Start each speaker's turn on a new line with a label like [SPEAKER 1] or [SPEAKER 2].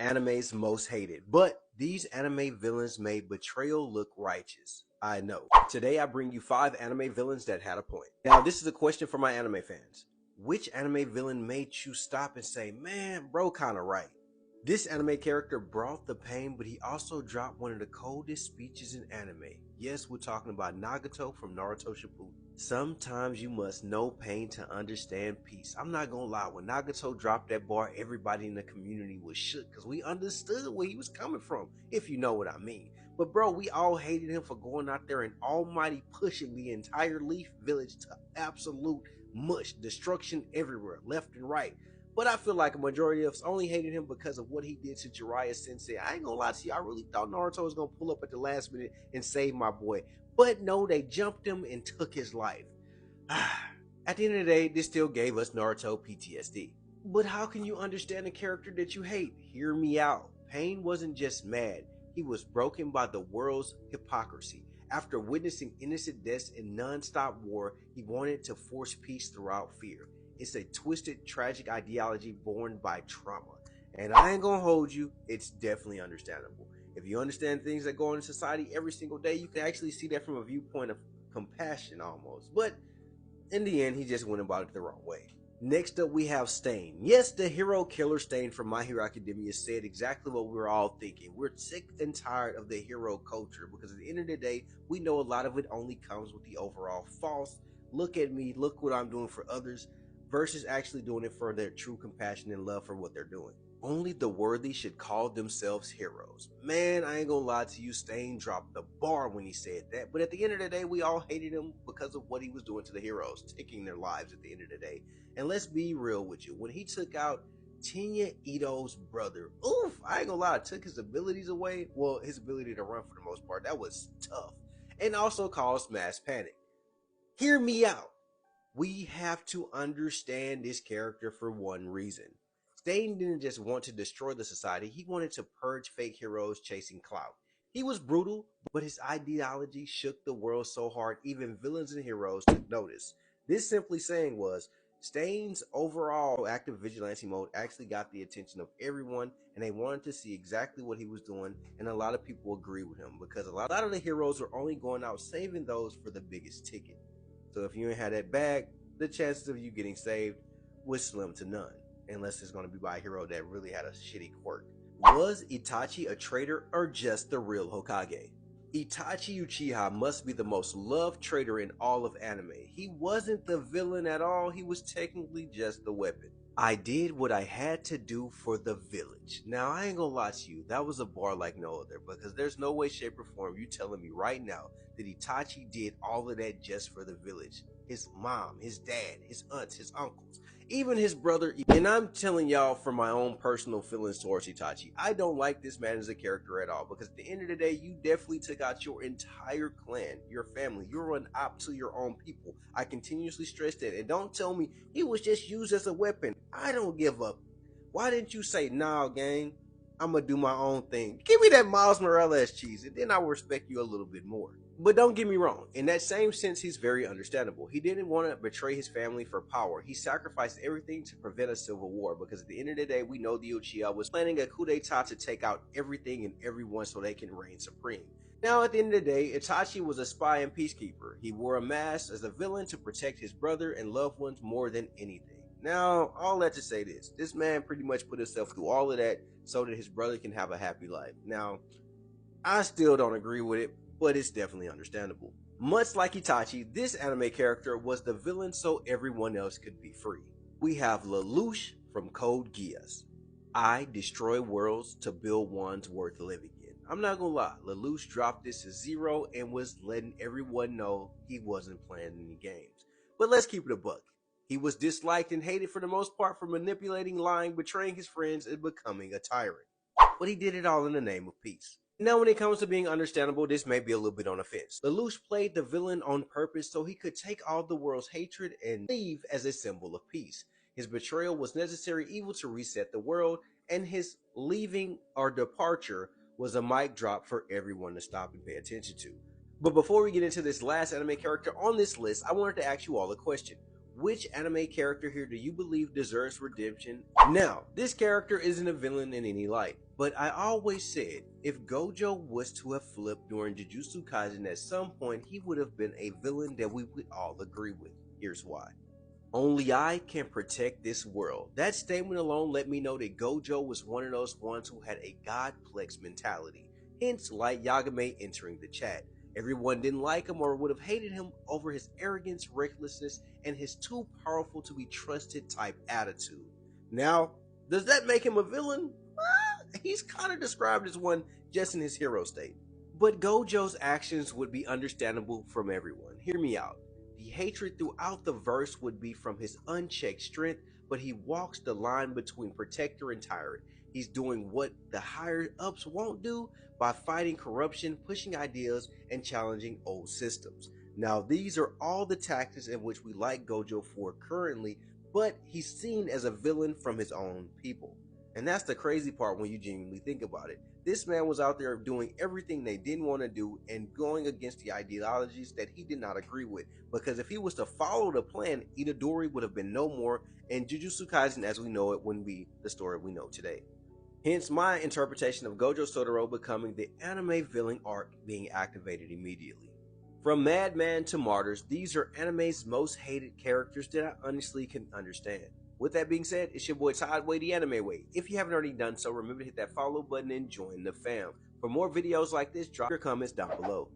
[SPEAKER 1] Anime's most hated, but these anime villains made Betrayal look righteous. I know. Today I bring you 5 anime villains that had a point. Now this is a question for my anime fans. Which anime villain made you stop and say, man, bro kinda right? This anime character brought the pain, but he also dropped one of the coldest speeches in anime. Yes, we're talking about Nagato from Naruto Shippuden. Sometimes you must know pain to understand peace. I'm not gonna lie, when Nagato dropped that bar, everybody in the community was shook because we understood where he was coming from, if you know what I mean. But bro, we all hated him for going out there and almighty pushing the entire Leaf Village to absolute mush, destruction everywhere, left and right. But I feel like a majority of us only hated him because of what he did to Jiraiya Sensei. I ain't gonna lie to you, I really thought Naruto was gonna pull up at the last minute and save my boy. But no, they jumped him and took his life. At the end of the day, this still gave us Naruto PTSD. But how can you understand a character that you hate? Hear me out. Pain wasn't just mad. He was broken by the world's hypocrisy. After witnessing innocent deaths in non-stop war, he wanted to force peace throughout fear. It's a twisted, tragic ideology born by trauma. And I ain't gonna hold you, it's definitely understandable. If you understand things that go on in society every single day, you can actually see that from a viewpoint of compassion almost. But in the end, he just went about it the wrong way. Next up, we have Stain. Yes, the hero killer Stain from My Hero Academia said exactly what we're all thinking. We're sick and tired of the hero culture because at the end of the day, we know a lot of it only comes with the overall false, look at me, look what I'm doing for others, versus actually doing it for their true compassion and love for what they're doing. Only the worthy should call themselves heroes. Man, I ain't gonna lie to you, Stain dropped the bar when he said that, but at the end of the day, we all hated him because of what he was doing to the heroes, taking their lives at the end of the day. And let's be real with you, when he took out Tenya Ito's brother, oof, I ain't gonna lie, it took his abilities away, well, his ability to run for the most part, that was tough, and also caused mass panic. Hear me out. We have to understand this character for one reason. Stain didn't just want to destroy the society, he wanted to purge fake heroes chasing clout. He was brutal, but his ideology shook the world so hard even villains and heroes took notice. This simply saying was, Stain's overall active vigilante mode actually got the attention of everyone and they wanted to see exactly what he was doing, and a lot of people agree with him because a lot of the heroes were only going out saving those for the biggest ticket. So if you ain't had that bag, the chances of you getting saved was slim to none, unless it's going to be by a hero that really had a shitty quirk. Was Itachi a traitor or just the real Hokage? Itachi Uchiha must be the most loved traitor in all of anime. He wasn't the villain at all, he was technically just the weapon. I did what I had to do for the village. Now I ain't gonna lie to you, that was a bar like no other, because there's no way, shape, or form you telling me right now that Itachi did all of that just for the village. His mom, his dad, his aunts, his uncles, even his brother. And I'm telling y'all from my own personal feelings towards Itachi, I don't like this man as a character at all, because at the end of the day, you definitely took out your entire clan, your family. You're an op to your own people. I continuously stress that. And don't tell me he was just used as a weapon. I don't give up. Why didn't you say, nah, gang, I'm gonna do my own thing? Give me that Miles Morales cheese, and then I will respect you a little bit more. But don't get me wrong, in that same sense, he's very understandable. He didn't want to betray his family for power. He sacrificed everything to prevent a civil war, because at the end of the day, we know the Uchiha was planning a coup d'etat to take out everything and everyone so they can reign supreme. Now, at the end of the day, Itachi was a spy and peacekeeper. He wore a mask as a villain to protect his brother and loved ones more than anything. Now, all that to say this man pretty much put himself through all of that so that his brother can have a happy life. Now, I still don't agree with it, but it's definitely understandable. Much like Itachi, this anime character was the villain so everyone else could be free. We have Lelouch from Code Geass. I destroy worlds to build ones worth living in. I'm not gonna lie, Lelouch dropped this to 0 and was letting everyone know he wasn't playing any games. But let's keep it a buck. He was disliked and hated for the most part for manipulating, lying, betraying his friends, and becoming a tyrant. But he did it all in the name of peace. Now, when it comes to being understandable, this may be a little bit on offense. Lelouch played the villain on purpose so he could take all the world's hatred and leave as a symbol of peace. His betrayal was necessary evil to reset the world, and his leaving or departure was a mic drop for everyone to stop and pay attention to. But before we get into this last anime character on this list, I wanted to ask you all a question. Which anime character here do you believe deserves redemption? Now, this character isn't a villain in any light, But I always said, if Gojo was to have flipped during Jujutsu Kaisen at some point, he would have been a villain that we would all agree with. Here's why. Only I can protect this world. That statement alone let me know that Gojo was one of those ones who had a godplex mentality. Hence, Light Yagami entering the chat. Everyone didn't like him or would have hated him over his arrogance, recklessness, and his too powerful to be trusted type attitude. Now, does that make him a villain? He's kind of described as one just in his hero state. But Gojo's actions would be understandable from everyone. Hear me out. The hatred throughout the verse would be from his unchecked strength, but he walks the line between protector and tyrant. He's doing what the higher ups won't do by fighting corruption, pushing ideas, and challenging old systems. Now, these are all the tactics in which we like Gojo for currently, but he's seen as a villain from his own people. And that's the crazy part when you genuinely think about it. This man was out there doing everything they didn't want to do and going against the ideologies that he did not agree with. Because if he was to follow the plan, Itadori would have been no more, and Jujutsu Kaisen as we know it wouldn't be the story we know today. Hence my interpretation of Gojo Sodoro becoming the anime villain arc being activated immediately. From Madman to Martyrs, these are anime's most hated characters that I honestly can understand. With that being said, it's your boy Tideway, the Anime Way. If you haven't already done so, remember to hit that follow button and join the fam. For more videos like this, drop your comments down below.